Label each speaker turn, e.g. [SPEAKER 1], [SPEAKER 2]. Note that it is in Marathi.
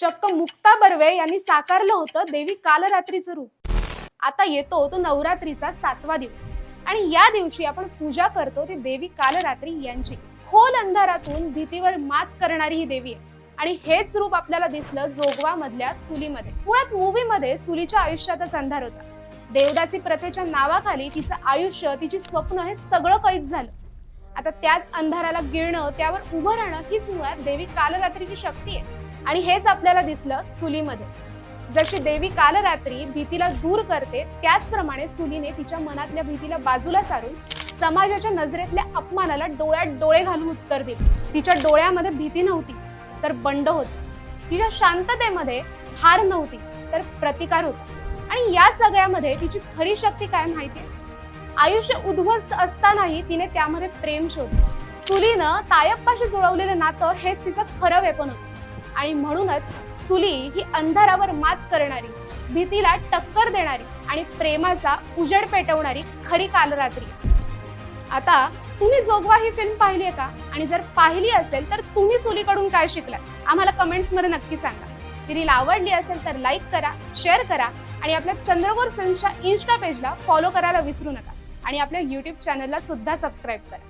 [SPEAKER 1] चक्क मुक्ता बर्वे यांनी साकारलं होतं देवी कालरात्रीचं रूप। आता येतो तो नवरात्रीचा 7वा दिवस आणि या दिवशी आपण पूजा करतो ती देवी कालरात्री यांची। खोल अंधारातून भीतीवर मात करणारी ही देवी आहे आणि हेच रूप आपल्याला दिसलं जोगवा मधल्या सुलीमध्ये। मुळात मूवी मध्ये सुलीच्या आयुष्यातच अंधार होता। देवदासी प्रथेच्या नावाखाली तिचं आयुष्य, तिची स्वप्न हे सगळं कैद झालं। आता त्याच अंधाराला गिळणं, त्यावर उभं राहणं हीच मुळात देवी कालरात्रीची शक्ती आहे आणि हेच आपल्याला दिसलं सुलीमध्ये। जशी देवी कालरात्री भीतीला दूर करते, त्याचप्रमाणे सुलीने तिच्या मनातल्या भीतीला बाजूला सारून समाजाच्या नजरेतल्या अपमानाला डोळ्यात डोळे घालून उत्तर दिले। तिच्या डोळ्यामध्ये भीती नव्हती तर बंड होती, तिच्या शांततेमध्ये हार नव्हती तर प्रतिकार होता। आणि या सगळ्यामध्ये तिची खरी शक्ती काय माहितीये? आयुष्य उद्ध्वस्त असतानाही तिने त्यामध्ये प्रेम शोधलं। सुलीनं तायप्पाशी जुळवलेलं नातं हेच तिचं खरं वेपन होतं आणि म्हणूनच सुली ही अंधारावर मात करणारी, भीतीला टक्कर देणारी आणि प्रेमाचा उजेड पेटवणारी खरी कालरात्री। आता तुम्ही जोगवा ही फिल्म पाहिली आहे का? आणि जर पाहिली असेल तर तुम्ही सुलीकडून काय शिकलात? आम्हाला कमेंट्स मध्ये नक्की सांगा। ही रील आवडली असेल तर लाईक करा, शेअर करा आणि आपल्या चंद्रकोर फिल्मच्या इन्स्टा पेजला फॉलो करायला विसरू नका आणि आपल्या YouTube चॅनलला सुद्धा सबस्क्राईब करा।